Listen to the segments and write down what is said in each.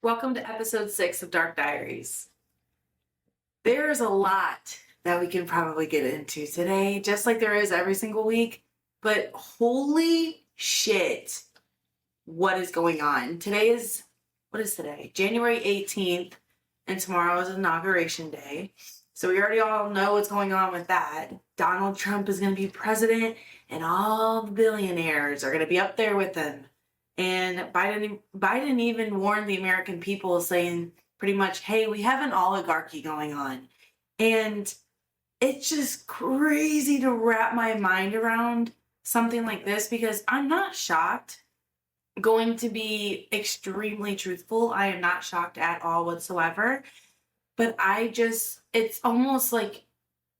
Welcome to episode 6 of Dark Diaries. There's a lot that we can probably get into today, just like there is every single week, but holy shit, what is going on? What is today? January 18th, and tomorrow is Inauguration Day. So we already all know what's going on with that. Donald Trump is going to be president, and all the billionaires are going to be up there with him. And Biden even warned the American people, saying pretty much, hey, we have an oligarchy going on. And it's just crazy to wrap my mind around something like this, because I'm not shocked. Going to be extremely truthful, I am not shocked at all whatsoever. But it's almost like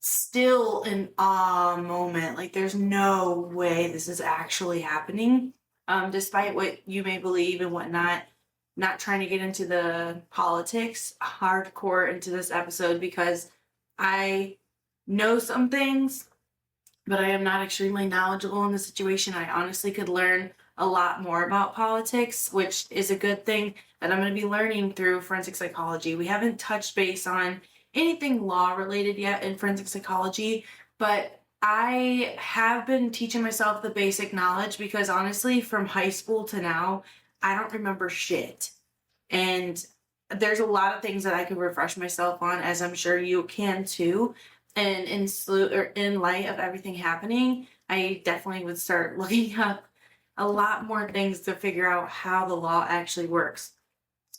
still an awe moment. Like, there's no way this is actually happening. Despite what you may believe and whatnot, not trying to get into the politics hardcore into this episode, because I know some things, but I am not extremely knowledgeable in the situation. I honestly could learn a lot more about politics, which is a good thing that I'm going to be learning through forensic psychology. We haven't touched base on anything law related yet in forensic psychology, but I have been teaching myself the basic knowledge, because honestly, from high school to now, I don't remember shit. And there's a lot of things that I could refresh myself on, as I'm sure you can too. And in light of everything happening, I definitely would start looking up a lot more things to figure out how the law actually works.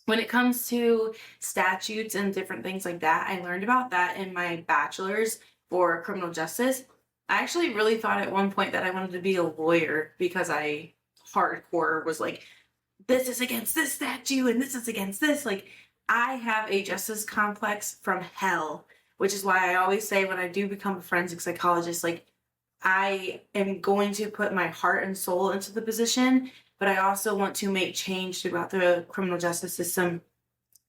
When it comes to statutes and different things like that, I learned about that in my bachelor's for criminal justice. I actually really thought at one point that I wanted to be a lawyer, because I hardcore was like, this is against this statute and this is against this. Like, I have a justice complex from hell, which is why I always say when I do become a forensic psychologist, like, I am going to put my heart and soul into the position, but I also want to make change throughout the criminal justice system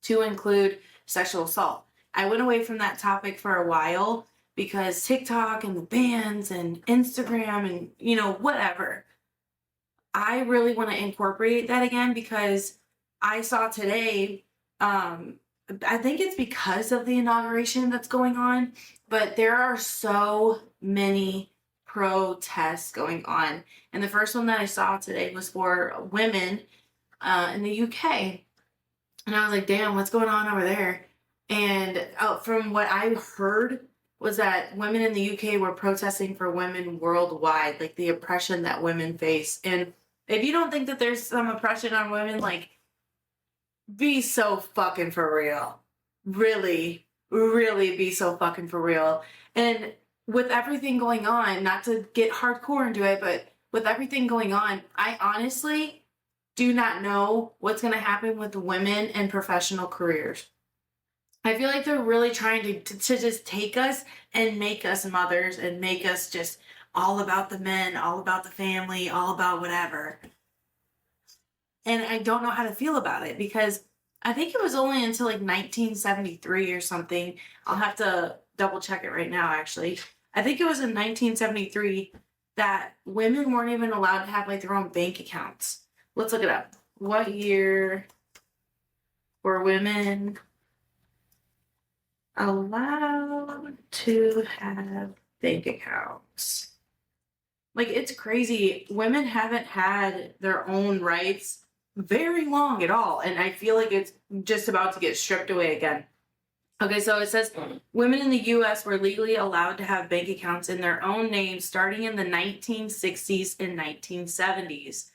to include sexual assault. I went away from that topic for a while because TikTok and the bans and Instagram and, whatever. I really want to incorporate that again, because I saw today, I think it's because of the inauguration that's going on, but there are so many protests going on. And the first one that I saw today was for women in the UK. And I was like, damn, what's going on over there? And from what I heard, was that women in the UK were protesting for women worldwide, like the oppression that women face. And if you don't think that there's some oppression on women, like, be so fucking for real. Really, really be so fucking for real. And with everything going on, not to get hardcore into it, but with everything going on, I honestly do not know what's going to happen with women in professional careers. I feel like they're really trying to just take us and make us mothers and make us just all about the men, all about the family, all about whatever. And I don't know how to feel about it, because I think it was only until like 1973 or something. I'll have to double check it right now, actually. I think it was in 1973 that women weren't even allowed to have like their own bank accounts. Let's look it up. What year were women allowed to have bank accounts? Like, it's crazy. Women haven't had their own rights very long at all, and I feel like it's just about to get stripped away again. Okay, so it says women in the U.S. were legally allowed to have bank accounts in their own names starting in the 1960s and 1970s,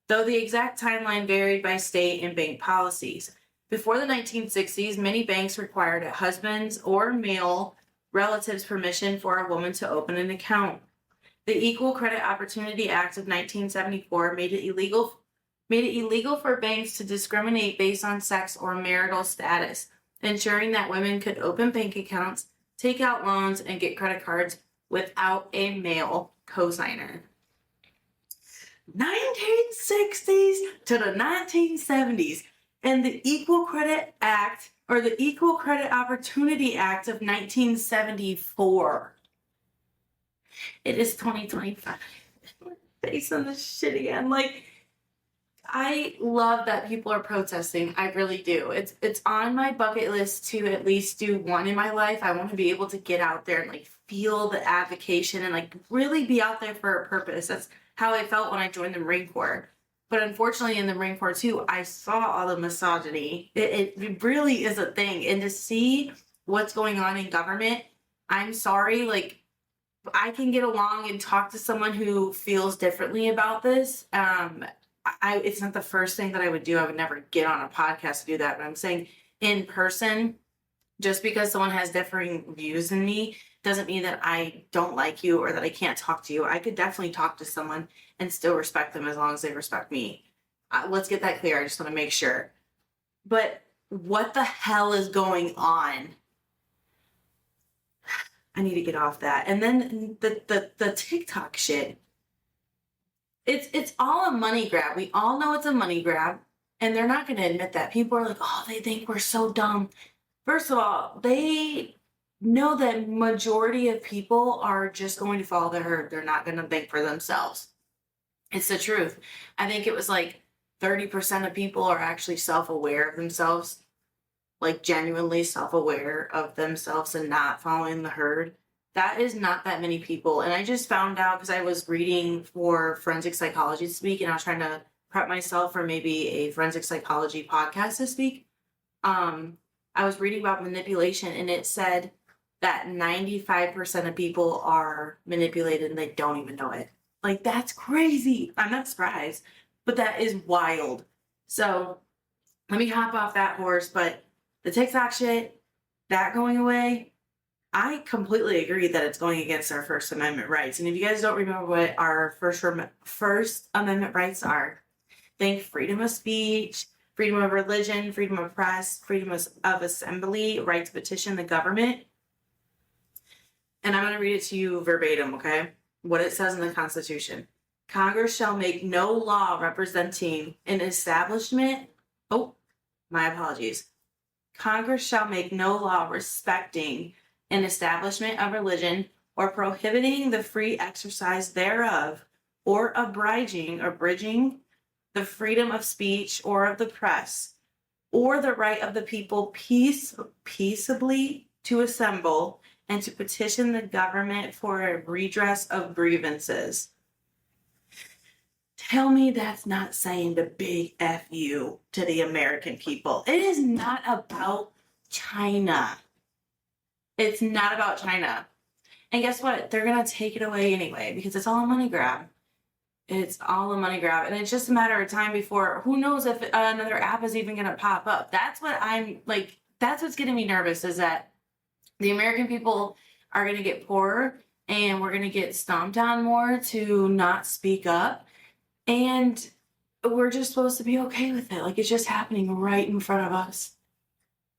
though the exact timeline varied by state and bank policies. Before the 1960s, many banks required a husband's or male relative's permission for a woman to open an account. The Equal Credit Opportunity Act of 1974 made it illegal for banks to discriminate based on sex or marital status, ensuring that women could open bank accounts, take out loans, and get credit cards without a male cosigner. 1960s to the 1970s. And the Equal Credit Act, or the Equal Credit Opportunity Act of 1974. It is 2025. We're facing this shit again. Like, I love that people are protesting. I really do. It's on my bucket list to at least do one in my life. I want to be able to get out there and like feel the advocation and like really be out there for a purpose. That's how I felt when I joined the Marine Corps. But unfortunately, in the Marine Corps too, I saw all the misogyny. It really is a thing. And to see what's going on in government, I'm sorry, like I can get along and talk to someone who feels differently about this. It's not the first thing that I would do. I would never get on a podcast to do that. But I'm saying in person, just because someone has differing views than me doesn't mean that I don't like you or that I can't talk to you. I could definitely talk to someone and still respect them as long as they respect me. Let's get that clear. I just want to make sure. But what the hell is going on? I need to get off that. And then the TikTok shit. It's all a money grab. We all know it's a money grab, and they're not going to admit that. People are like, oh, they think we're so dumb. First of all, they know that majority of people are just going to follow the herd. They're not going to think for themselves. It's the truth. I think it was like 30% of people are actually self-aware of themselves, like genuinely self-aware of themselves and not following the herd. That is not that many people. And I just found out because I was reading for forensic psychology this week and I was trying to prep myself for maybe a forensic psychology podcast this week. I was reading about manipulation and it said that 95% of people are manipulated and they don't even know it. Like, that's crazy. I'm not surprised, but that is wild. So let me hop off that horse. But the TikTok shit, that going away, I completely agree that it's going against our First Amendment rights. And if you guys don't remember what our First Amendment rights are, think freedom of speech, freedom of religion, freedom of press, freedom of assembly, right to petition the government. And I'm going to read it to you verbatim, okay? What it says in the Constitution. Congress shall make no law representing an establishment. Oh, my apologies. Congress shall make no law respecting an establishment of religion or prohibiting the free exercise thereof or abridging the freedom of speech or of the press or the right of the people peaceably to assemble and to petition the government for a redress of grievances. Tell me that's not saying the big F you to the American people. It is not about China. It's not about China. And guess what? They're going to take it away anyway because it's all a money grab. It's all a money grab. And it's just a matter of time before, who knows if another app is even going to pop up. That's what I'm like, that's what's getting me nervous is that the American people are going to get poorer and we're going to get stomped on more to not speak up. And we're just supposed to be okay with it. Like, it's just happening right in front of us.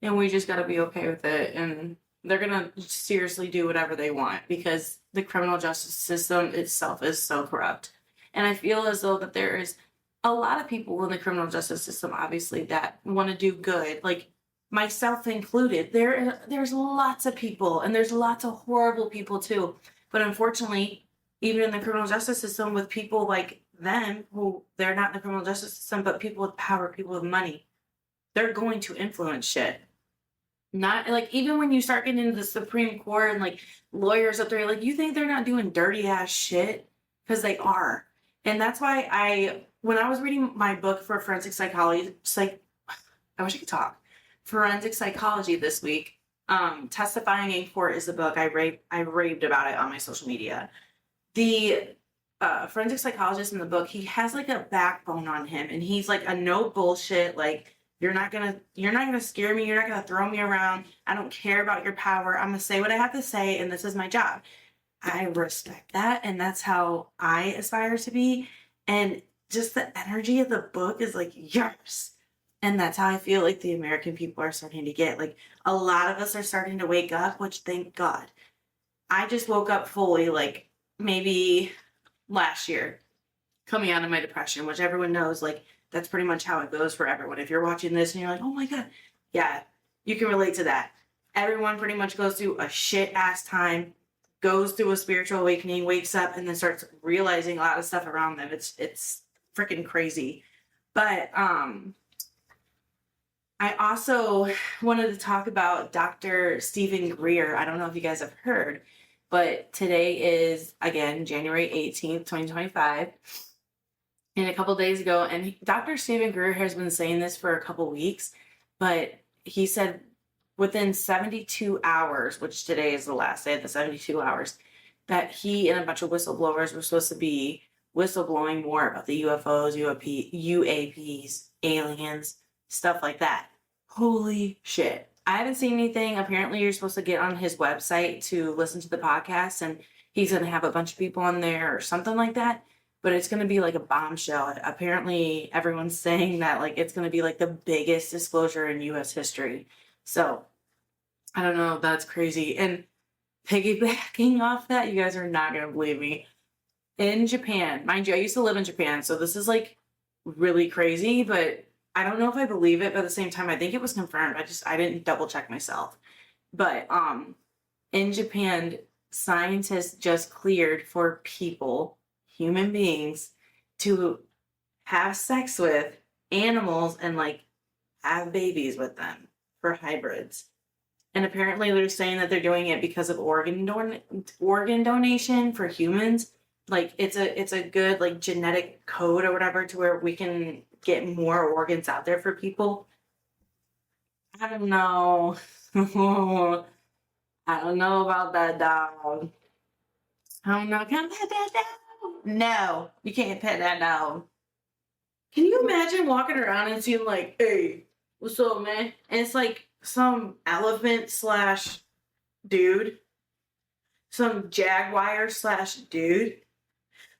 And we just got to be okay with it. And they're going to seriously do whatever they want because the criminal justice system itself is so corrupt. And I feel as though that there is a lot of people in the criminal justice system, obviously, that want to do good. Like, myself included. There's lots of people, and there's lots of horrible people too. But unfortunately, even in the criminal justice system, with people like them, who they're not in the criminal justice system, but people with power, people with money, they're going to influence shit. Not like, even when you start getting into the Supreme Court and like lawyers up there, like, you think they're not doing dirty ass shit? Because they are. And that's why when I was reading my book for forensic psychology, I wish I could talk. Forensic psychology this week. Testifying in Court is the book. I raved about it on my social media. The forensic psychologist in the book, he has like a backbone on him, and he's like a no bullshit, like, you're not gonna scare me, you're not gonna throw me around, I don't care about your power, I'm gonna say what I have to say, and this is my job. I respect that, and that's how I aspire to be. And just the energy of the book is like, yes. And that's how I feel like the American people are starting to get. Like, a lot of us are starting to wake up, which, thank God. I just woke up fully, like, maybe last year, coming out of my depression, which everyone knows, like, that's pretty much how it goes for everyone. If you're watching this and you're like, oh my God, yeah, you can relate to that. Everyone pretty much goes through a shit ass time, goes through a spiritual awakening, wakes up, and then starts realizing a lot of stuff around them. It's freaking crazy. But I also wanted to talk about Dr. Stephen Greer. I don't know if you guys have heard, but today is, again, January 18th, 2025. And a couple days ago, and Dr. Stephen Greer has been saying this for a couple weeks, but he said within 72 hours, which today is the last day of the 72 hours, that he and a bunch of whistleblowers were supposed to be whistleblowing more about the UFOs, UAPs, aliens, stuff like that. Holy shit. I haven't seen anything. Apparently, you're supposed to get on his website to listen to the podcast, and he's going to have a bunch of people on there or something like that. But it's going to be like a bombshell. Apparently, everyone's saying that like it's going to be like the biggest disclosure in U.S. history. So, I don't know. That's crazy. And piggybacking off that, you guys are not going to believe me. In Japan, mind you, I used to live in Japan, so this is like really crazy, but I don't know if I believe it, but at the same time, I think it was confirmed. I didn't double check myself. But in Japan, scientists just cleared for people, human beings, to have sex with animals and like have babies with them for hybrids. And apparently they're saying that they're doing it because of organ donation for humans. Like it's a good like genetic code or whatever to where we can get more organs out there for people. I don't know. I don't know about that dog. I don't know. Can I pet that dog? No, you can't pet that dog. Can you imagine walking around and seeing like, hey, what's up, man? And it's like some elephant slash dude, some jaguar slash dude.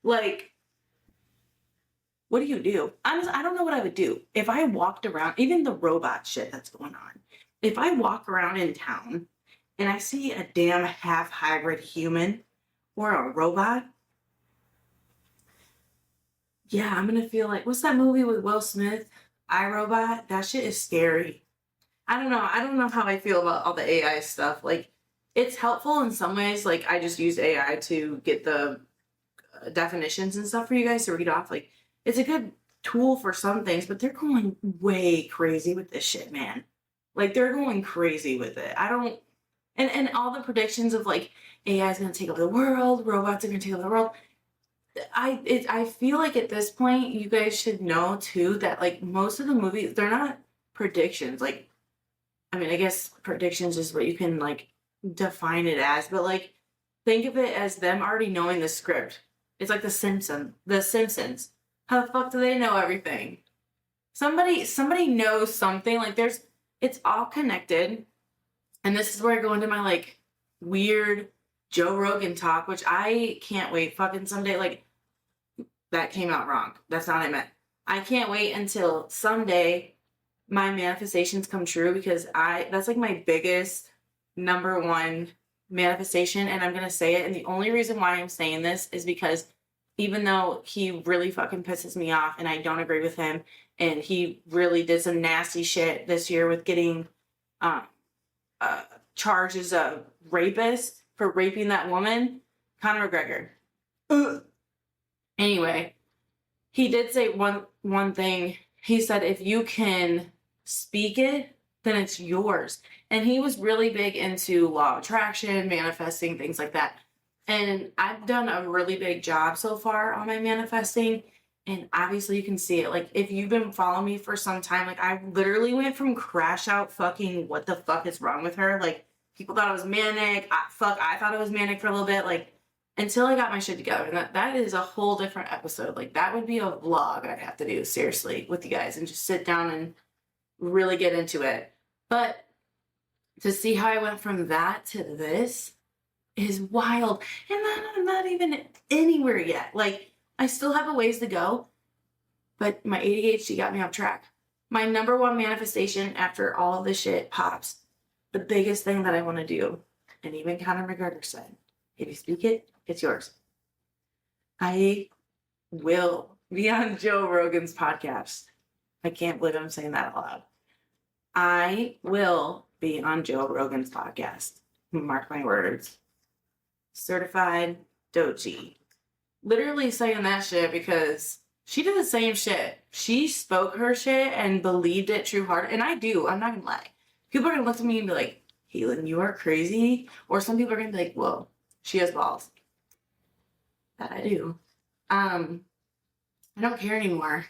Like, what do you do? Honestly, I don't know what I would do. If I walked around, even the robot shit that's going on, if I walk around in town and I see a damn half hybrid human or a robot, yeah, I'm gonna feel like, what's that movie with Will Smith? iRobot? That shit is scary. I don't know. I don't know how I feel about all the AI stuff. Like, it's helpful in some ways. Like, I just use AI to get the definitions and stuff for you guys to read off. Like, it's a good tool for some things, but they're going way crazy with this shit, man. Like, they're going crazy with it. I don't, and all the predictions of like AI is gonna take over the world, robots are gonna take over the world. I feel like at this point you guys should know too that like most of the movies, they're not predictions. Like, I mean, I guess predictions is what you can like define it as, but like think of it as them already knowing the script. It's like The Simpsons. How the fuck do they know everything? Somebody knows something. Like it's all connected. And this is where I go into my like weird Joe Rogan talk, which I can't wait. Fucking someday, like that came out wrong. That's not what I meant. I can't wait until someday my manifestations come true because that's like my biggest number one manifestation, and I'm gonna say it. And the only reason why I'm saying this is because even though he really fucking pisses me off and I don't agree with him, and he really did some nasty shit this year with getting charged as a rapist for raping that woman, Conor McGregor. Ugh. Anyway, he did say one thing. He said, if you can speak it, then it's yours. And he was really big into law of attraction, manifesting, things like that. And I've done a really big job so far on my manifesting. And obviously you can see it. Like, if you've been following me for some time, like I literally went from crash out fucking what the fuck is wrong with her? Like, people thought I was manic. I thought I was manic for a little bit. Like, until I got my shit together. And that is a whole different episode. Like, that would be a vlog I'd have to do, seriously, with you guys and just sit down and really get into it. But to see how I went from that to this is wild. And I'm not even anywhere yet. Like, I still have a ways to go, but my ADHD got me off track. My number one manifestation after all of this shit pops, the biggest thing that I want to do, and even Conor McGregor said, if you speak it, it's yours. I will be on Joe Rogan's podcast. I can't believe I'm saying that out loud. I will be on Joe Rogan's podcast. Mark my words. Certified Dochi. Literally saying that shit because she did the same shit. She spoke her shit and believed it true heart. And I do. I'm not gonna lie. People are gonna look at me and be like, Caitlin, you are crazy. Or some people are gonna be like, whoa, she has balls. That I do. I don't care anymore.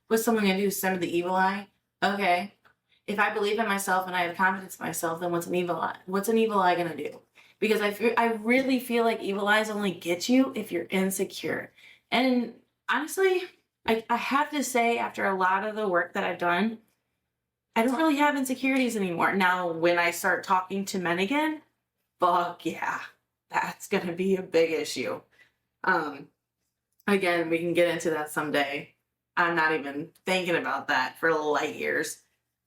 What's someone gonna do? Send me the evil eye? Okay. If I believe in myself and I have confidence in myself, then what's an evil eye? What's an evil eye gonna do? Because I really feel like evil eyes only get you if you're insecure. And honestly, I have to say, after a lot of the work that I've done, I don't really have insecurities anymore. Now, when I start talking to men again, fuck yeah, that's gonna be a big issue. Again, we can get into that someday. I'm not even thinking about that for light years.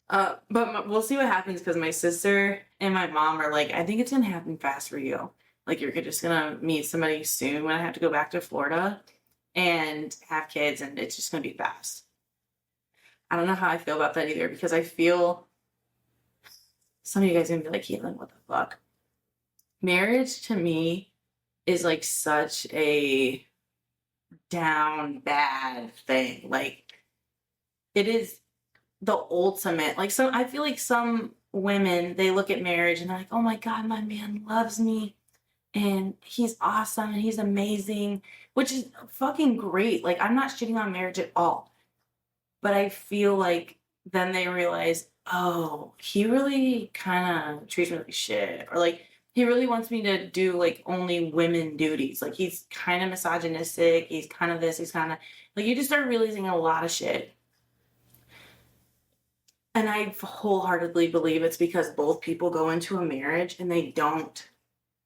But we'll see what happens, because my sister and my mom are like, I think it's gonna happen fast for you. Like, you're just gonna meet somebody soon when I have to go back to Florida and have kids, and it's just gonna be fast. I don't know how I feel about that either, because I feel some of you guys are gonna be like, Caitlin, what the fuck? Marriage to me is like such a down bad thing. Like, it is the ultimate. Like, so I feel like some women, they look at marriage and they're like, oh my God, my man loves me and he's awesome and he's amazing, which is fucking great. Like, I'm not shitting on marriage at all. But I feel like then they realize, oh, he really kind of treats me like shit. Or like, he really wants me to do like only women duties. Like, he's kind of misogynistic. He's kind of this. He's kind of like, you just start realizing a lot of shit. And I wholeheartedly believe it's because both people go into a marriage and they don't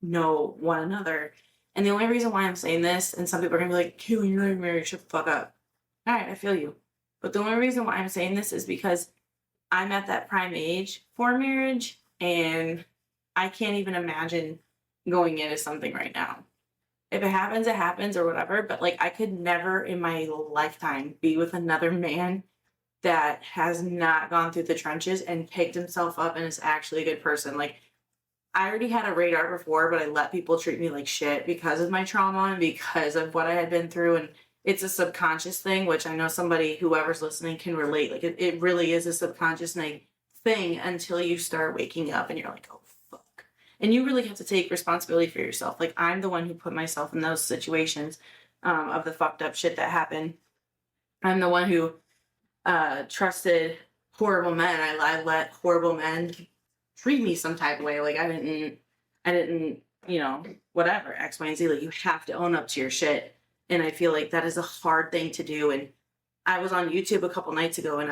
know one another. And the only reason why I'm saying this, and some people are going to be like, Caitlin, you're not married, shut the fuck up. All right, I feel you. But the only reason why I'm saying this is because I'm at that prime age for marriage, and I can't even imagine going into something right now. If it happens or whatever. But like, I could never in my lifetime be with another man that has not gone through the trenches and picked himself up and is actually a good person. Like, I already had a radar before, but I let people treat me like shit because of my trauma and because of what I had been through. And it's a subconscious thing, which I know somebody, whoever's listening, can relate. Like, it really is a subconscious thing until you start waking up and you're like, oh, fuck. And you really have to take responsibility for yourself. Like, I'm the one who put myself in those situations of the fucked up shit that happened. I'm the one who trusted horrible men. I let horrible men treat me some type of way. Like, I didn't, whatever, X, Y, and Z. Like, you have to own up to your shit. And I feel like that is a hard thing to do. And I was on YouTube a couple nights ago, and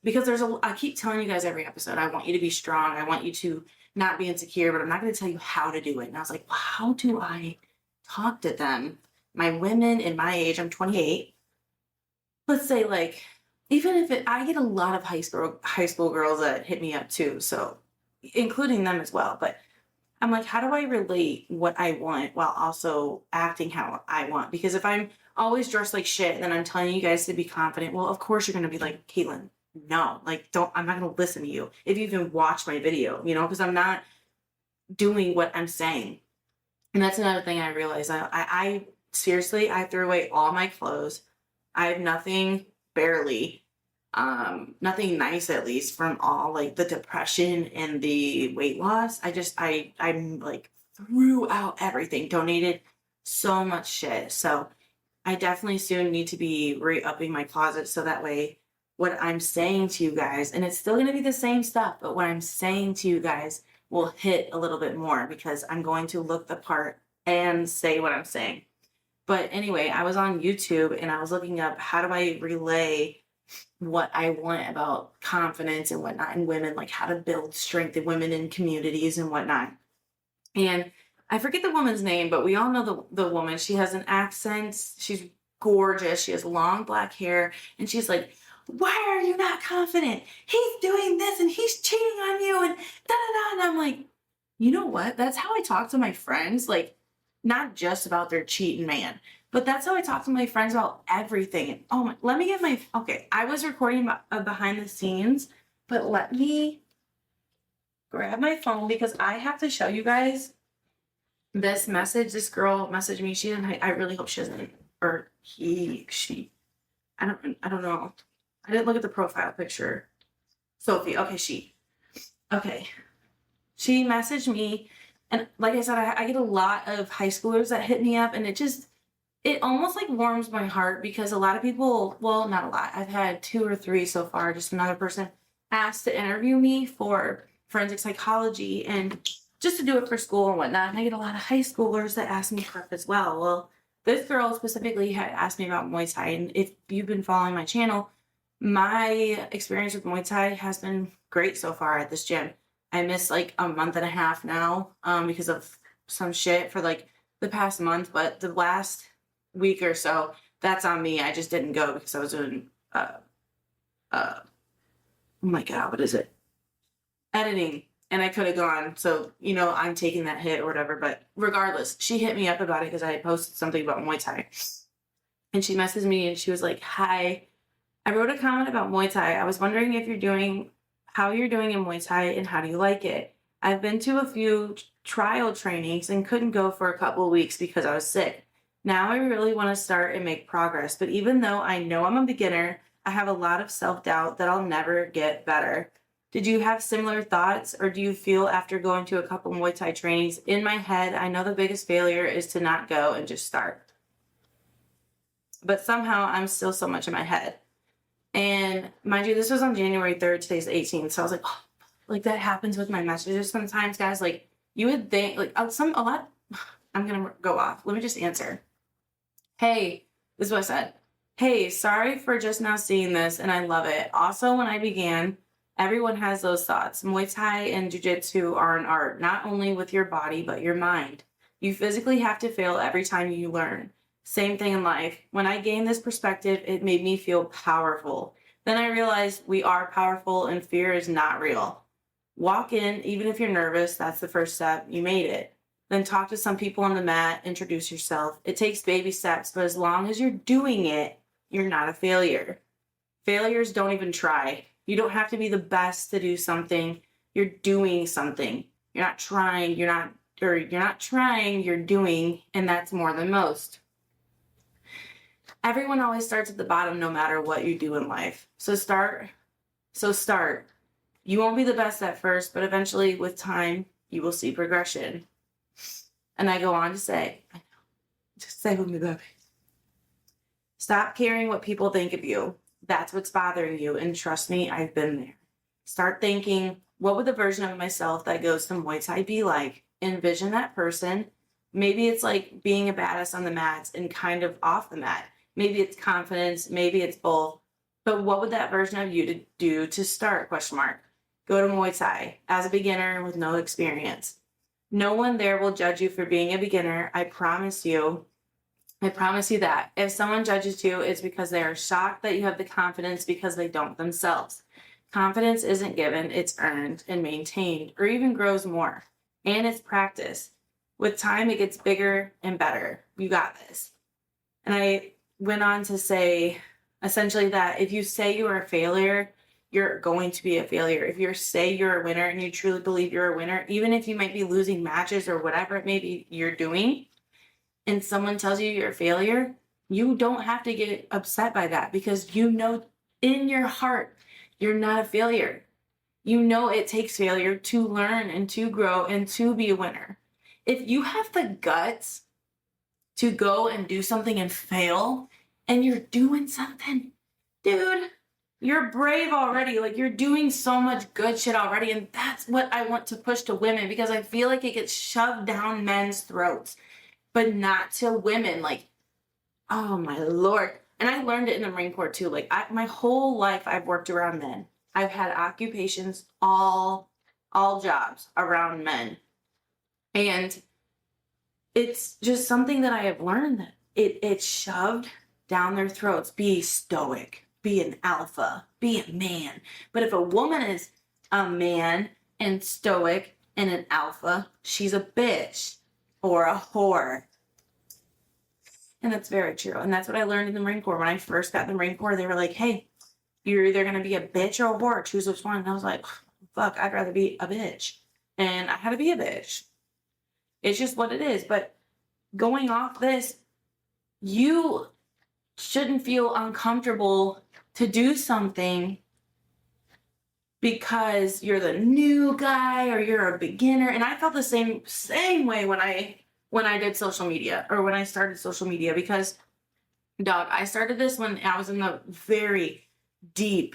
because I keep telling you guys every episode, I want you to be strong. I want you to not be insecure, but I'm not going to tell you how to do it. And I was like, well, how do I talk to them? My women in my age, I'm 28. Let's say, like, even if I get a lot of high school girls that hit me up too. So including them as well. But I'm like, how do I relate what I want while also acting how I want? Because if I'm always dressed like shit and then I'm telling you guys to be confident, well, of course you're going to be like, Caitlin, no, like, I'm not going to listen to you if you even watch my video, because I'm not doing what I'm saying. And that's another thing I realized. I seriously, I threw away all my clothes. I have nothing, barely, nothing nice, at least, from all like the depression and the weight loss. I'm like threw out everything, donated so much shit. So I definitely soon need to be re-upping my closet, so that way what I'm saying to you guys, and it's still going to be the same stuff, but what I'm saying to you guys will hit a little bit more, because I'm going to look the part and say what I'm saying. But anyway, I was on YouTube and I was looking up, how do I relay what I want about confidence and whatnot in women, like how to build strength in women in communities and whatnot. And I forget the woman's name, but we all know the woman. She has an accent. She's gorgeous. She has long black hair. And she's like, why are you not confident? He's doing this and he's cheating on you and da-da-da. And I'm like, you know what? That's how I talk to my friends. Like, not just about their cheating man, but that's how I talk to my friends about everything. Oh, let me get okay, I was recording behind the scenes, but let me grab my phone, because I have to show you guys this message. This girl messaged me. I really hope she doesn't or he, she. I don't know. I didn't look at the profile picture. Sophie. Okay, she. Okay. She messaged me, and like I said, I get a lot of high schoolers that hit me up, and it almost like warms my heart because a lot of people, well, not a lot. I've had 2 or 3 so far. Just another person asked to interview me for forensic psychology and just to do it for school and whatnot. And I get a lot of high schoolers that ask me prep as well. Well, this girl specifically had asked me about Muay Thai, and if you've been following my channel, my experience with Muay Thai has been great so far at this gym. I missed like a month and a half now because of some shit for like the past month, but the last week or so, that's on me. I just didn't go because I was doing oh my god, what is it? Editing. And I could have gone. So, I'm taking that hit or whatever. But regardless, she hit me up about it because I had posted something about Muay Thai. And she messaged me and she was like, "Hi, I wrote a comment about Muay Thai. I was wondering how you're doing in Muay Thai and how do you like it? I've been to a few trial trainings and couldn't go for a couple of weeks because I was sick. Now I really want to start and make progress. But even though I know I'm a beginner, I have a lot of self-doubt that I'll never get better. Did you have similar thoughts, or do you feel after going to a couple Muay Thai trainings, in my head, I know the biggest failure is to not go and just start. But somehow I'm still so much in my head." And mind you, this was on January 3rd, today's 18th. So I was like, oh, like that happens with my messages sometimes, guys. Like you would think, like I'm going to go off. Let me just answer. "Hey," this is what I said. "Hey, sorry for just now seeing this, and I love it. Also, when I began, everyone has those thoughts. Muay Thai and Jiu-Jitsu are an art, not only with your body, but your mind. You physically have to fail every time you learn. Same thing in life. When I gained this perspective, it made me feel powerful. Then I realized we are powerful and fear is not real. Walk in, even if you're nervous, that's the first step. You made it. Then talk to some people on the mat, introduce yourself. It takes baby steps, but as long as you're doing it, you're not a failure. Failures don't even try. You don't have to be the best to do something. You're doing something. You're not trying, you're doing, and that's more than most. Everyone always starts at the bottom no matter what you do in life. So start. You won't be the best at first, but eventually with time, you will see progression." And I go on to say, I know, just say with me, baby. "Stop caring what people think of you. That's what's bothering you. And trust me, I've been there. Start thinking, what would the version of myself that goes to Muay Thai be like? Envision that person. Maybe it's like being a badass on the mats and kind of off the mat. Maybe it's confidence. Maybe it's both. But what would that version of you do to start? Go to Muay Thai as a beginner with no experience. No one there will judge you for being a beginner. I promise you that. If someone judges you, it's because they are shocked that you have the confidence because they don't themselves. Confidence isn't given, it's earned and maintained, or even grows more. And it's practice. With time, it gets bigger and better. You got this." And I went on to say, essentially, that if you say you are a failure, you're going to be a failure. If you say you're a winner and you truly believe you're a winner, even if you might be losing matches or whatever it may be you're doing, and someone tells you you're a failure, you don't have to get upset by that because you know in your heart you're not a failure. You know it takes failure to learn and to grow and to be a winner. If you have the guts to go and do something and fail and you're doing something, dude, you're brave already. Like you're doing so much good shit already. And that's what I want to push to women because I feel like it gets shoved down men's throats, but not to women. Like, oh my Lord. And I learned it in the Marine Corps too. Like my whole life I've worked around men. I've had occupations, all jobs around men. And it's just something that I have learned that it's shoved down their throats. Be stoic, be an alpha, be a man. But if a woman is a man and stoic and an alpha, she's a bitch or a whore. And that's very true. And that's what I learned in the Marine Corps. When I first got in the Marine Corps, they were like, hey, you're either going to be a bitch or a whore. Choose which one. And I was like, fuck, I'd rather be a bitch. And I had to be a bitch. It's just what it is. But going off this, you shouldn't feel uncomfortable to do something because you're the new guy or you're a beginner. And I felt the same way when I did social media, or when I started social media, because dog, I started this when I was in the very deep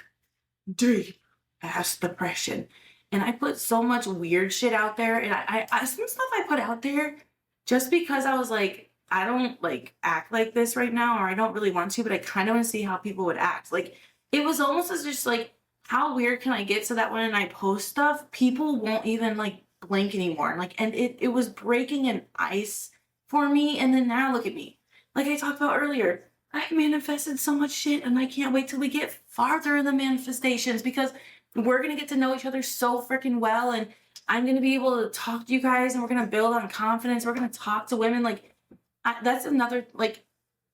ass depression. And I put so much weird shit out there. And I some stuff I put out there just because I was like, I don't like act like this right now, or I don't really want to, but I kind of want to see how people would act. Like, it was almost as just like, how weird can I get so that when I post stuff, people won't even like blink anymore. And it was breaking an ice for me. And then now look at me. Like I talked about earlier, I've manifested so much shit, and I can't wait till we get farther in the manifestations, because we're going to get to know each other so freaking well. And I'm going to be able to talk to you guys, and we're going to build on confidence. We're going to talk to women. Like, that's another, like,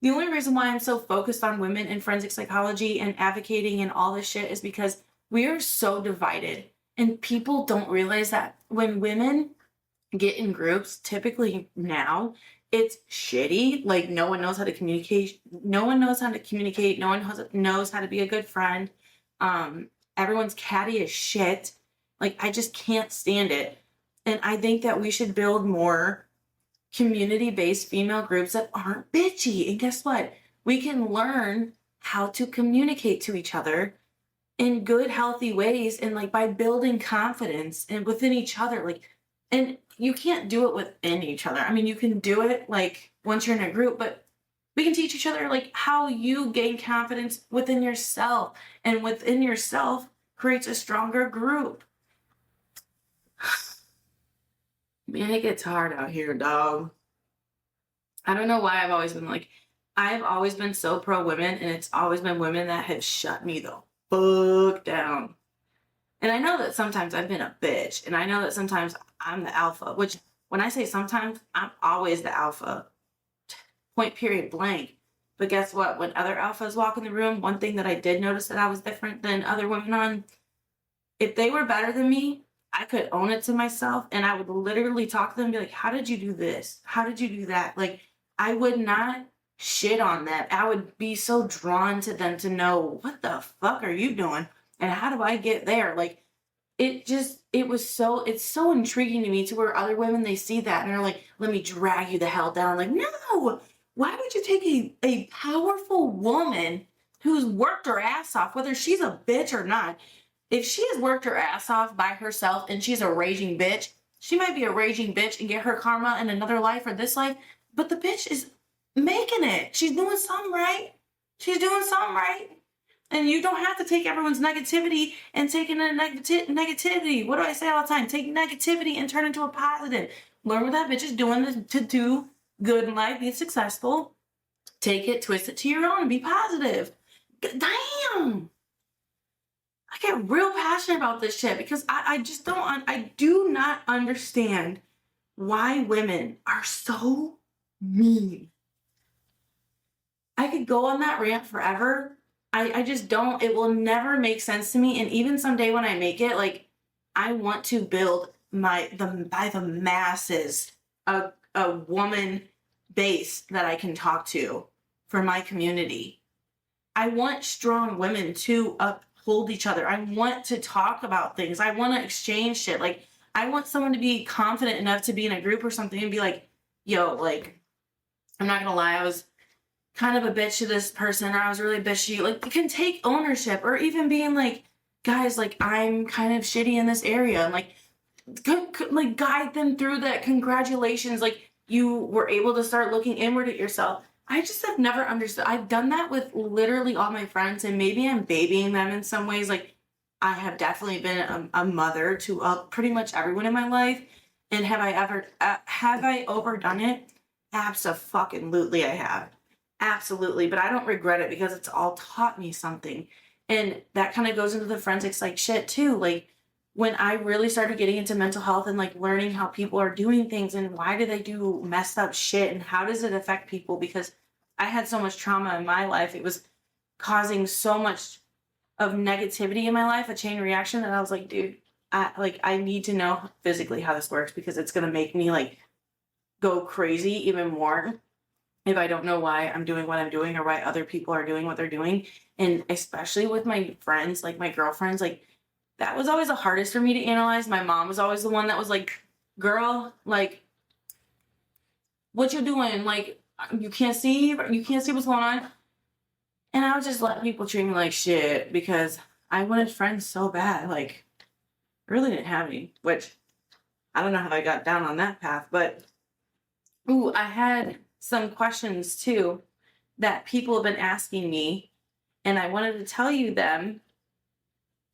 the only reason why I'm so focused on women and forensic psychology and advocating and all this shit is because we are so divided. And people don't realize that when women get in groups, typically now, it's shitty. Like, no one knows how to communicate. No one knows how to communicate. No one knows how to be a good friend. Everyone's catty as shit. Like, I just can't stand it. And I think that we should build more community-based female groups that aren't bitchy. And guess what? We can learn how to communicate to each other in good, healthy ways, and like by building confidence and within each other. Like, and you can't do it within each other. I mean, you can do it like once you're in a group, but we can teach each other like how you gain confidence within yourself, and within yourself creates a stronger group. Man, it gets hard out here, dog. I don't know why I've always been so pro women, and it's always been women that have shut me the fuck down. And I know that sometimes I've been a bitch, and I know that sometimes I'm the alpha, which when I say sometimes, I'm always the alpha. Point, period, blank. But guess what? When other alphas walk in the room, one thing that I did notice that I was different than other women on, if they were better than me, I could own it to myself, and I would literally talk to them and be like, how did you do this? How did you do that? Like, I would not shit on them. I would be so drawn to them to know, what the fuck are you doing? And how do I get there? Like, it's so intriguing to me, to where other women, they see that and they're like, let me drag you the hell down. Like, no, why would you take a powerful woman who's worked her ass off, whether she's a bitch or not? If she has worked her ass off by herself and she's a raging bitch, she might be a raging bitch and get her karma in another life or this life, but the bitch is making it. She's doing something right. She's doing something right. And you don't have to take everyone's negativity and take it into negativity. What do I say all the time? Take negativity and turn it into a positive. Learn what that bitch is doing to do good in life, be successful. Take it, twist it to your own, and be positive. Damn. I get real passionate about this shit because I do not understand why women are so mean. I could go on that rant forever. I just don't, it will never make sense to me. And even someday when I make it, like, I want to build by the masses, a woman base that I can talk to for my community. I want strong women to uphold each other. I want to talk about things. I want to exchange shit. Like, I want someone to be confident enough to be in a group or something and be like, yo, like, I'm not gonna lie, I was kind of a bitch to this person, or I was really bitchy. Like, you can take ownership, or even being like, guys, like, I'm kind of shitty in this area, and like guide them through that. Congratulations, like, you were able to start looking inward at yourself. I just have never understood. I've done that with literally all my friends, and maybe I'm babying them in some ways. Like, I have definitely been a mother to pretty much everyone in my life. And have I overdone it? Abso-fucking-lutely I have. Absolutely. But I don't regret it, because it's all taught me something. And that kind of goes into the forensic psych shit too. Like, when I really started getting into mental health and like learning how people are doing things and why do they do messed up shit and how does it affect people, because I had so much trauma in my life. It was causing so much of negativity in my life, a chain reaction, that I was like, dude, I need to know physically how this works, because it's going to make me like go crazy even more. if I don't know why I'm doing what I'm doing or why other people are doing what they're doing. And especially with my friends, like my girlfriends, like that was always the hardest for me to analyze. My mom was always the one that was like, girl, like, what you doing? Like, you can't see what's going on. And I would just let people treat me like shit because I wanted friends so bad. Like, I really didn't have any, which I don't know how I got down on that path, but ooh, I had some questions too that people have been asking me, and I wanted to tell you them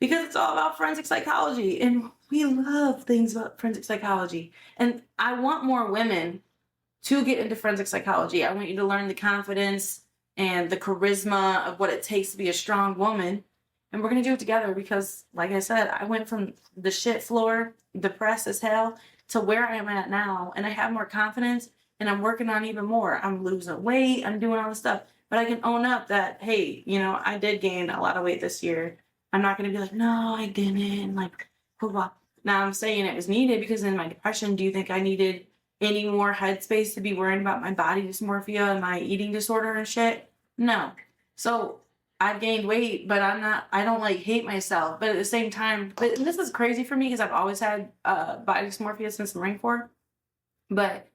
because it's all about forensic psychology, and we love things about forensic psychology. And I want more women to get into forensic psychology. I want you to learn the confidence and the charisma of what it takes to be a strong woman. And we're going to do it together because, like I said, I went from the shit floor, depressed as hell, to where I am at now. And I have more confidence and I'm working on even more. I'm losing weight. I'm doing all this stuff. But I can own up that, hey, you know, I did gain a lot of weight this year. I'm not going to be like, no, I didn't. Like, blah, blah. Now I'm saying it was needed because in my depression, do you think I needed any more headspace to be worrying about my body dysmorphia and my eating disorder and shit? No. So I've gained weight, but I don't like hate myself. But at the same time, but this is crazy for me because I've always had body dysmorphia since the Marine Corps. But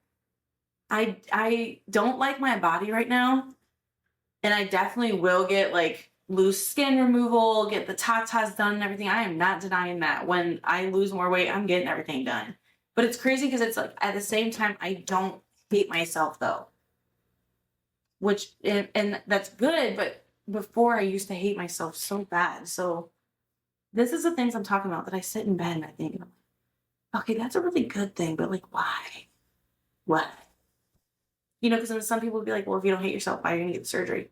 I don't like my body right now. And I definitely will get like loose skin removal, get the tatas done and everything. I am not denying that. When I lose more weight, I'm getting everything done. But it's crazy because it's like at the same time, I don't hate myself though. Which, and that's good, but before I used to hate myself so bad. So this is the things I'm talking about that I sit in bed and I think, okay, that's a really good thing, but like, why? What? You know, because some people would be like, well, if you don't hate yourself, why are you going to get the surgery?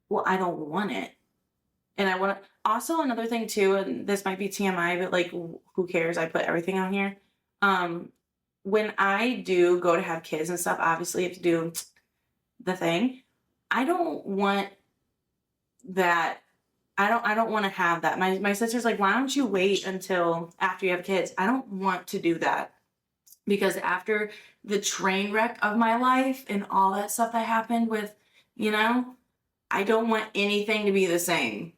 Well, I don't want it. And I want to, also another thing too, and this might be TMI, but like, who cares? I put everything on here. When I do go to have kids and stuff, obviously you have to do the thing. I don't want that. I don't want to have that. My sister's like, why don't you wait until after you have kids? I don't want to do that because after the train wreck of my life and all that stuff that happened with, you know, I don't want anything to be the same.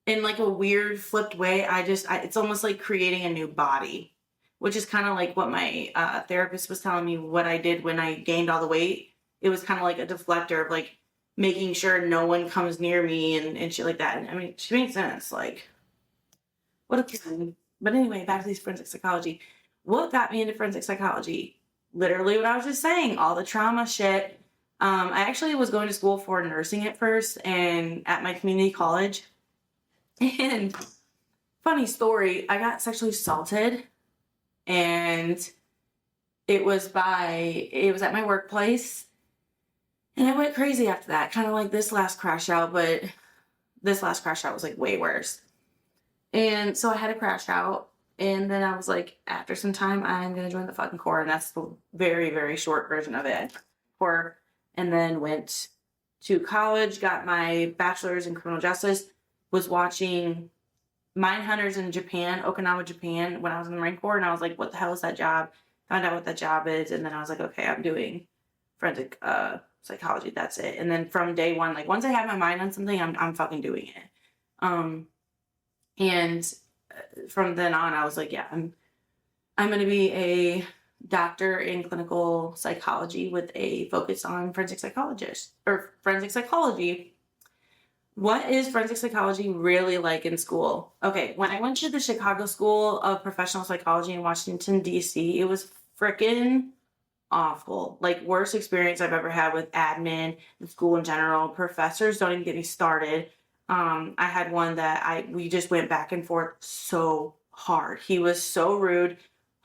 In like a weird flipped way, it's almost like creating a new body, which is kind of like what my therapist was telling me what I did when I gained all the weight. It was kind of like a deflector of like making sure no one comes near me and shit like that. And I mean, she makes sense. Like, what a thing. But anyway, back to these forensic psychology. What got me into forensic psychology? Literally what I was just saying, all the trauma shit. I actually was going to school for nursing at first and at my community college. And funny story, I got sexually assaulted and it was at my workplace. And I went crazy after that, kind of like this last crash out, but this last crash out was like way worse. And so I had a crash out. And then I was like, after some time, I'm going to join the fucking Corps. And that's the very, very short version of it. Corps. And then went to college, got my bachelor's in criminal justice, was watching mine hunters in Japan, Okinawa, Japan, when I was in the Marine Corps. And I was like, what the hell is that job? Found out what that job is. And then I was like, okay, I'm doing forensic psychology. That's it. And then from day one, like once I have my mind on something, I'm fucking doing it. And from then on, I was like, yeah, I'm going to be a doctor in clinical psychology with a focus on forensic psychology. What is forensic psychology really like in school? Okay, when I went to the Chicago School of Professional Psychology in Washington, D.C., it was freaking awful. Like, worst experience I've ever had with admin and school in general. Professors, don't even get me started. I had one that we just went back and forth so hard. He was so rude,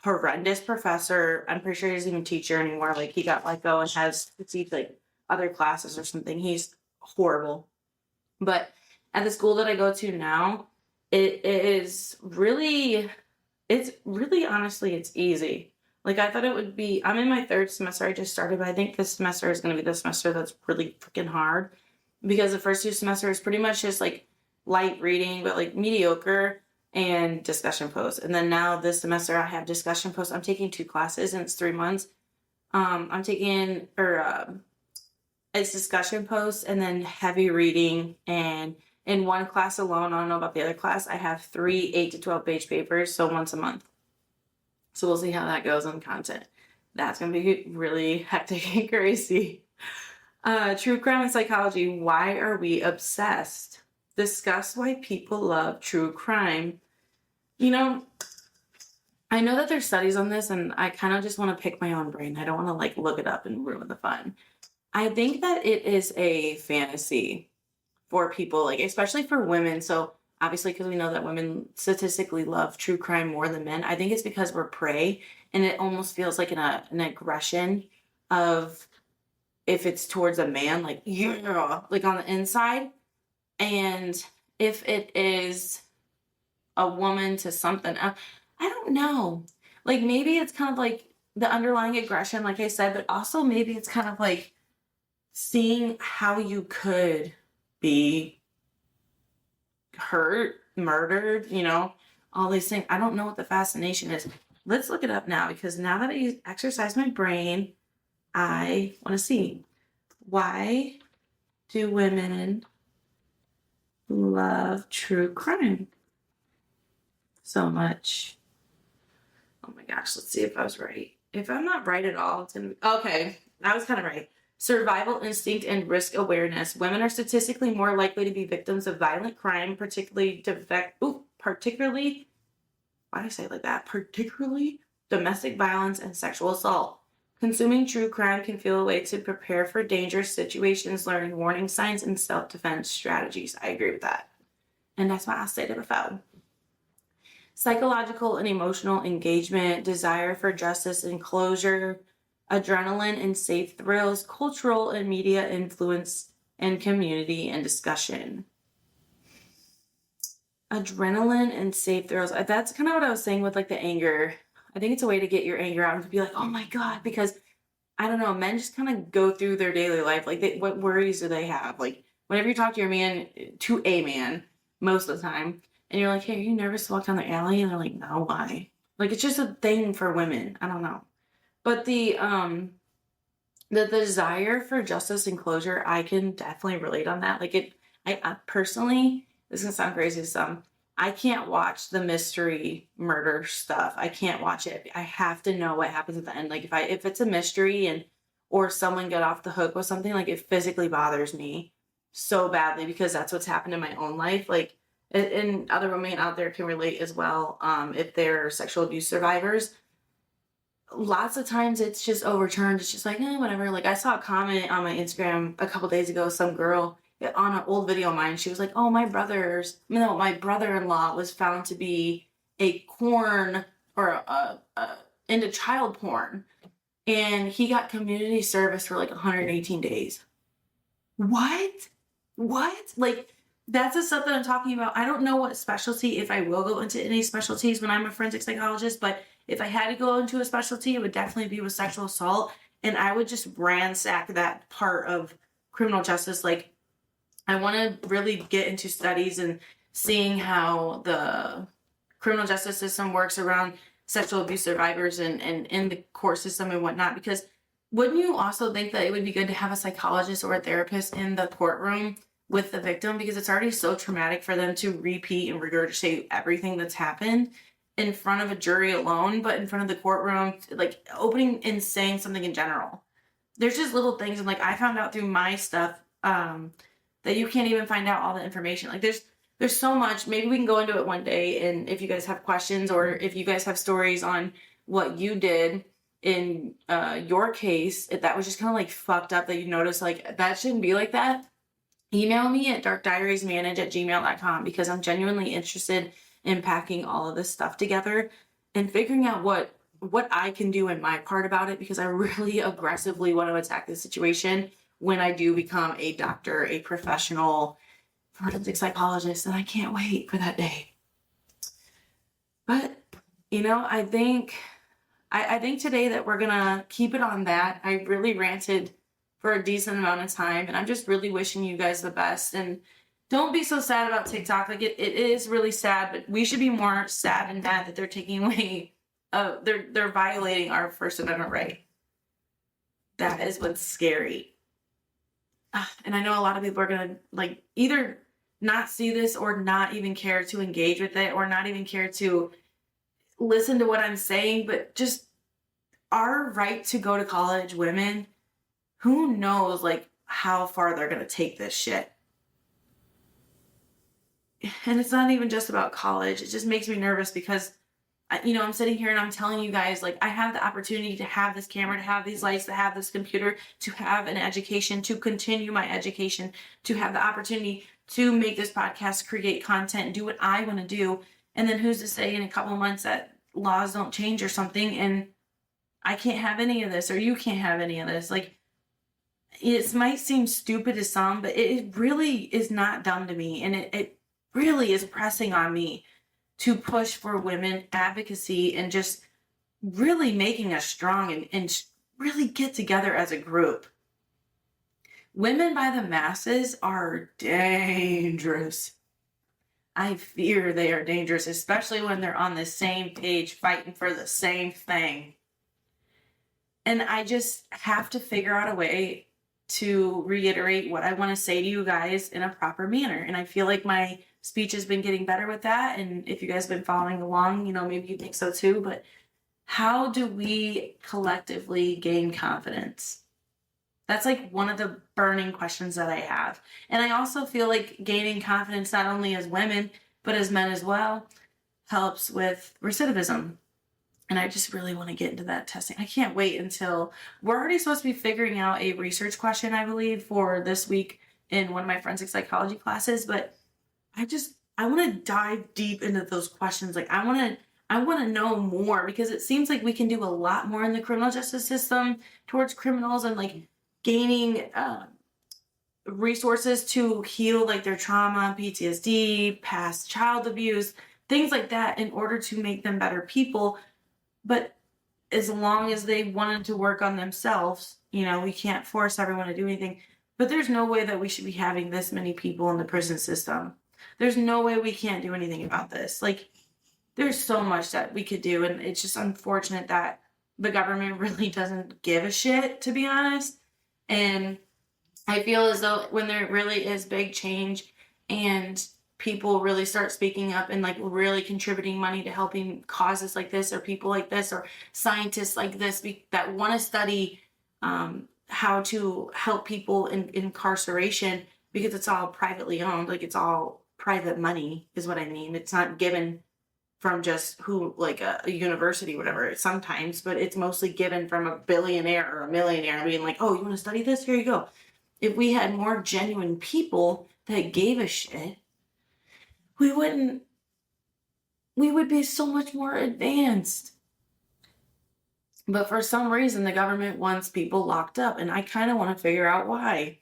horrendous professor. I'm pretty sure he doesn't even teach here anymore. Like, he got let go and has to teach like other classes or something. He's horrible. But at the school that I go to now, it's really honestly, it's easy. Like, I thought it would be, I'm in my third semester. I just started, but I think this semester is going to be the semester that's really freaking hard because the first two semesters pretty much just like light reading, but like mediocre and discussion posts. And then now this semester I have discussion posts. I'm taking 2 classes and it's 3 months. I'm taking, it's discussion posts and then heavy reading. And in one class alone, I don't know about the other class, I have 3 8 to 12 page papers, so once a month. So we'll see how that goes on content. That's going to be really hectic and crazy. True crime and psychology. Why are we obsessed? Discuss why people love true crime. You know, I know that there's studies on this, and I kind of just want to pick my own brain. I don't want to like look it up and ruin the fun. I think that it is a fantasy for people, like especially for women. So obviously, because we know that women statistically love true crime more than men, I think it's because we're prey, and it almost feels like an aggression of if it's towards a man, like yeah, like on the inside, and if it is a woman to something else, I don't know. Like maybe it's kind of like the underlying aggression, like I said, but also maybe it's kind of like seeing how you could be hurt, murdered, all these things. I don't know what the fascination is. Let's look it up now, because now that I exercise my brain, I want to see, why do women love true crime so much? Oh my gosh, let's see if I was right. If I'm not right at all, it's gonna be okay. I was kind of right. Survival instinct and risk awareness. Women are statistically more likely to be victims of violent crime, particularly why do I say it like that? Particularly domestic violence and sexual assault. Consuming true crime can feel a way to prepare for dangerous situations, learning warning signs and self-defense strategies. I agree with that. And that's why I said it before. Psychological and emotional engagement, desire for justice and closure, adrenaline and safe thrills, cultural and media influence, and community and discussion. Adrenaline and safe thrills. That's kind of what I was saying with like the anger. I think it's a way to get your anger out and to be like, oh my God, because I don't know, men just kind of go through their daily life. Like, what worries do they have? Like, whenever you talk to a man, most of the time, and you're like, hey, are you nervous to walk down the alley? And they're like, no, why? Like, it's just a thing for women. I don't know. But the desire for justice and closure, I can definitely relate on that. Like I personally, this is gonna sound crazy to some, I can't watch the mystery murder stuff. I can't watch it. I have to know what happens at the end. Like if it's a mystery or someone get off the hook with something, like it physically bothers me so badly, because that's what's happened in my own life. Like, and other women out there can relate as well. If they're sexual abuse survivors, lots of times it's just overturned. It's just like, whatever. Like I saw a comment on my Instagram a couple days ago, some girl on an old video of mine, she was like, oh, my brother-in-law was found to be a corn or into child porn, and he got community service for like 118 days. What? Like, that's the stuff that I'm talking about. I don't know what specialty, if I will go into any specialties when I'm a forensic psychologist, but if I had to go into a specialty, it would definitely be with sexual assault. And I would just ransack that part of criminal justice. Like, I want to really get into studies and seeing how the criminal justice system works around sexual abuse survivors and in the court system and whatnot. Because wouldn't you also think that it would be good to have a psychologist or a therapist in the courtroom with the victim, because it's already so traumatic for them to repeat and regurgitate everything that's happened in front of a jury alone, but in front of the courtroom, like opening and saying something in general. There's just little things, and like I found out through my stuff that you can't even find out all the information. Like there's so much. Maybe we can go into it one day, and if you guys have questions or if you guys have stories on what you did in your case, if that was just kind of like fucked up that you noticed like that shouldn't be like that, email me at darkdiariesmanage@gmail.com, because I'm genuinely interested in packing all of this stuff together and figuring out what I can do in my part about it, because I really aggressively want to attack this situation when I do become a doctor, a professional forensic psychologist, and I can't wait for that day. But, I think today that we're gonna keep it on that. I really ranted for a decent amount of time, and I'm just really wishing you guys the best. And don't be so sad about TikTok. Like it is really sad, but we should be more sad and mad that they're taking away, they're violating our First Amendment right. That is what's scary. and I know a lot of people are going to like either not see this or not even care to engage with it or not even care to listen to what I'm saying, but just our right to go to college women, who knows like how far they're going to take this shit. And it's not even just about college. It just makes me nervous because I'm sitting here and I'm telling you guys, like, I have the opportunity to have this camera, to have these lights, to have this computer, to have an education, to continue my education, to have the opportunity to make this podcast, create content, do what I want to do. And then who's to say in a couple of months that laws don't change or something and I can't have any of this or you can't have any of this. Like, it might seem stupid to some, but it really is not dumb to me. And it really is pressing on me to push for women advocacy and just really making us strong and really get together as a group. Women by the masses are dangerous. I fear they are dangerous, especially when they're on the same page fighting for the same thing. And I just have to figure out a way to reiterate what I want to say to you guys in a proper manner. And I feel like my speech has been getting better with that. And if you guys have been following along, maybe you think so too. But how do we collectively gain confidence? That's like one of the burning questions that I have. And I also feel like gaining confidence, not only as women, but as men as well, helps with recidivism. And I just really want to get into that testing. I can't wait until we're already supposed to be figuring out a research question, I believe, for this week in one of my forensic psychology classes. But I want to dive deep into those questions. Like I want to know more because it seems like we can do a lot more in the criminal justice system towards criminals and like gaining resources to heal like their trauma, PTSD, past child abuse, things like that in order to make them better people. But as long as they wanted to work on themselves, we can't force everyone to do anything. But there's no way that we should be having this many people in the prison system. There's no way we can't do anything about this. Like, there's so much that we could do. And it's just unfortunate that the government really doesn't give a shit, to be honest. And I feel as though when there really is big change and people really start speaking up and like really contributing money to helping causes like this or people like this or scientists like this that want to study how to help people in incarceration because it's all privately owned, like it's all private money is what I mean. It's not given from just who like a university or whatever sometimes, but it's mostly given from a billionaire or a millionaire being like, oh, you want to study this? Here you go. If we had more genuine people that gave a shit, we would be so much more advanced. But for some reason, the government wants people locked up, and I kind of want to figure out why.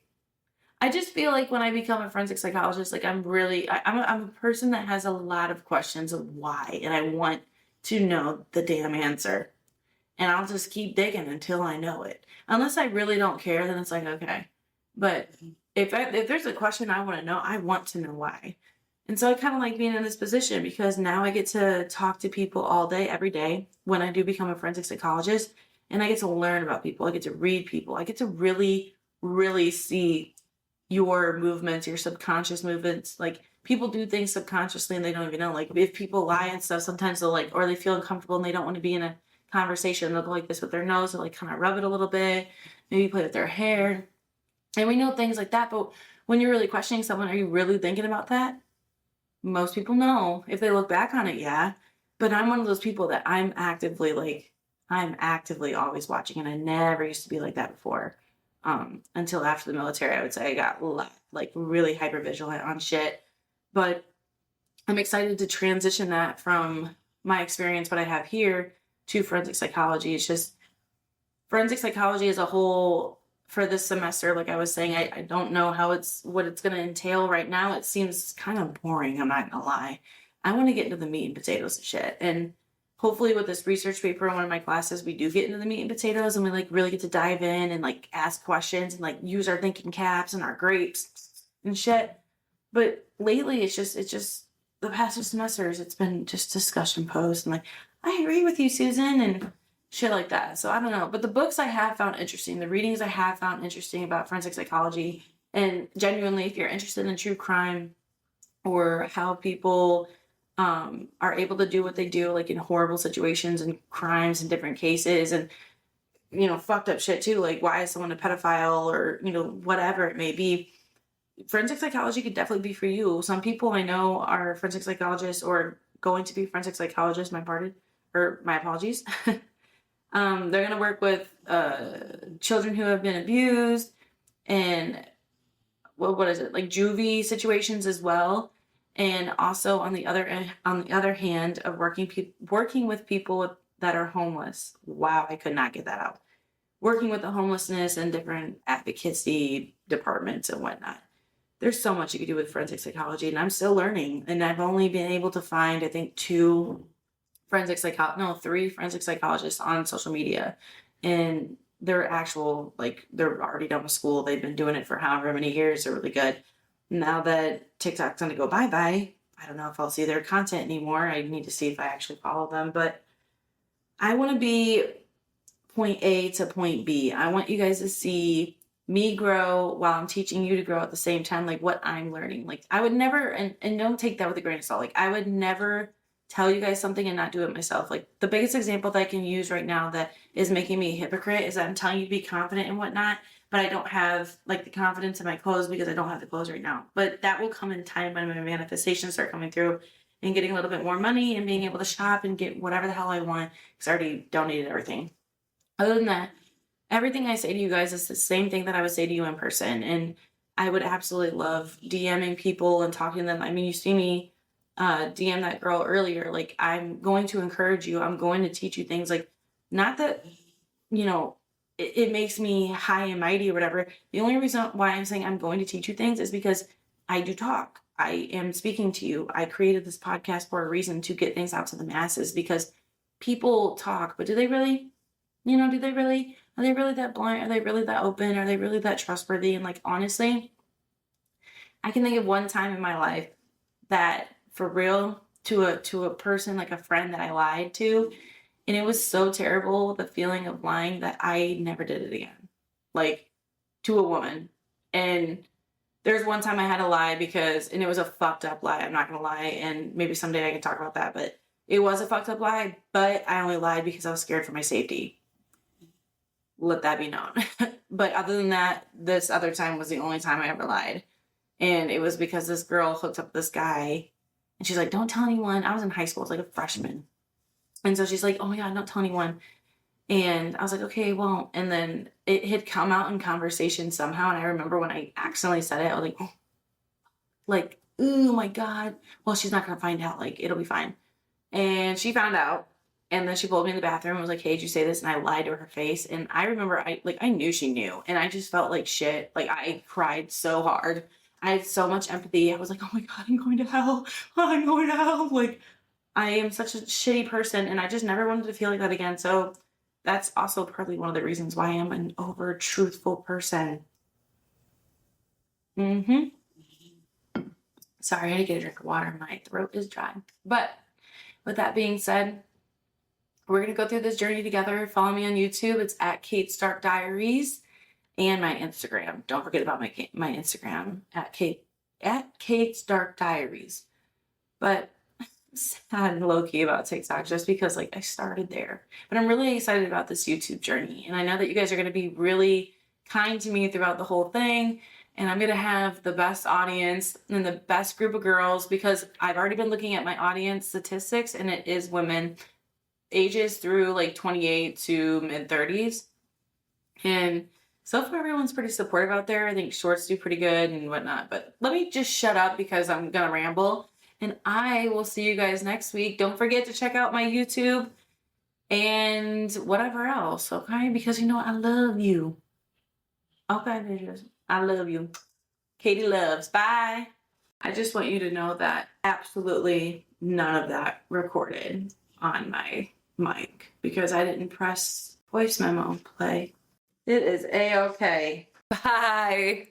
I just feel like when I become a forensic psychologist, like I'm a person that has a lot of questions of why, and I want to know the damn answer. And I'll just keep digging until I know it. Unless I really don't care, then it's like, okay. But if there's a question I want to know, I want to know why. And so I kind of like being in this position because now I get to talk to people all day, every day when I do become a forensic psychologist. And I get to learn about people. I get to read people. I get to really, really see your movements, your subconscious movements. Like people do things subconsciously and they don't even know. Like if people lie and stuff, sometimes they'll like, or they feel uncomfortable and they don't want to be in a conversation. They'll go like this with their nose or like kind of rub it a little bit, maybe play with their hair. And we know things like that. But when you're really questioning someone, are you really thinking about that? Most people know. If they look back on it, yeah. But I'm one of those people that I'm actively always watching. And I never used to be like that before. Until after the military, I would say I got like really hyper vigilant on shit. But I'm excited to transition that from my experience, what I have here, to forensic psychology. It's just forensic psychology as a whole for this semester. Like I was saying, I don't know what it's going to entail right now. It seems kind of boring. I'm not going to lie. I want to get into the meat and potatoes of shit. And hopefully with this research paper in one of my classes, we do get into the meat and potatoes and we like really get to dive in and like ask questions and like use our thinking caps and our grapes and shit. But lately it's just the past 2 semesters, it's been just discussion posts and like, I agree with you, Susan, and shit like that. So I don't know. But the books I have found interesting, the readings I have found interesting about forensic psychology And genuinely, if you're interested in true crime or how people are able to do what they do, like in horrible situations and crimes and different cases and, fucked up shit too, like why is someone a pedophile or, whatever it may be, forensic psychology could definitely be for you. Some people I know are forensic psychologists or going to be forensic psychologists, my apologies. They're going to work with children who have been abused and what is it, like juvie situations as well. And also on the other hand of working with people that are homeless. Wow, I could not get that out. Working with the homelessness and different advocacy departments and whatnot. There's so much you can do with forensic psychology, and I'm still learning. And I've only been able to find, I think, 3 forensic psychologists on social media. And they're actual, like, they're already done with school. They've been doing it for however many years. They're really good. Now that TikTok's going to go bye-bye, I don't know if I'll see their content anymore. I need to see if I actually follow them. But I want to be point A to point B. I want you guys to see me grow while I'm teaching you to grow at the same time, like what I'm learning. Like I would never, and don't take that with a grain of salt. Like I would never tell you guys something and not do it myself. Like the biggest example that I can use right now that is making me a hypocrite is that I'm telling you to be confident and whatnot, but I don't have like the confidence in my clothes because I don't have the clothes right now. But that will come in time when my manifestations start coming through and getting a little bit more money and being able to shop and get whatever the hell I want because I already donated everything. Other than that, everything I say to you guys is the same thing that I would say to you in person. And I would absolutely love DMing people and talking to them. I mean, you see me DM that girl earlier. Like, I'm going to encourage you. I'm going to teach you things. Like, not that, it makes me high and mighty or whatever. The only reason why I'm saying I'm going to teach you things is because I do talk. I am speaking to you. I created this podcast for a reason, to get things out to the masses, because people talk, but do they really? Are they really that blind? Are they really that open? Are they really that trustworthy? And like, honestly, I can think of one time in my life that for real to a person, like a friend that I lied to. And it was so terrible, the feeling of lying, that I never did it again. Like to a woman. And there's one time I had to lie and it was a fucked up lie. I'm not going to lie. And maybe someday I can talk about that, but it was a fucked up lie, but I only lied because I was scared for my safety. Let that be known. But other than that, this other time was the only time I ever lied. And it was because this girl hooked up with this guy. And she's like, don't tell anyone. I was in high school. I was like a freshman. And so she's like, oh my God, don't tell anyone. And I was like, okay, well. And then it had come out in conversation somehow. And I remember when I accidentally said it, I was like, oh my God. Well, she's not going to find out. Like, it'll be fine. And she found out. And then she pulled me in the bathroom and was like, hey, did you say this? And I lied to her face. And I remember I knew she knew. And I just felt like shit. Like I cried so hard. I had so much empathy. I was like, oh my God, I'm going to hell. I'm going to hell. Like I am such a shitty person. And I just never wanted to feel like that again. So that's also probably one of the reasons why I am an over truthful person. Sorry, I had to get a drink of water. My throat is dry. But with that being said, we're going to go through this journey together. Follow me on YouTube. It's at Kate's Dark Diaries, and my Instagram. Don't forget about my Instagram at Kate's Dark Diaries. But I'm sad and low-key about TikTok just because I started there. But I'm really excited about this YouTube journey. And I know that you guys are going to be really kind to me throughout the whole thing. And I'm going to have the best audience and the best group of girls, because I've already been looking at my audience statistics, and it is women ages through 28 to mid 30s. And so far everyone's pretty supportive out there. I think shorts do pretty good and whatnot. But let me just shut up because I'm going to ramble. And I will see you guys next week. Don't forget to check out my YouTube and whatever else, okay? Because I love you. Okay, bitches. I love you. Katie loves. Bye. I just want you to know that absolutely none of that recorded on my mic because I didn't press voice memo play. It is A-okay. Bye.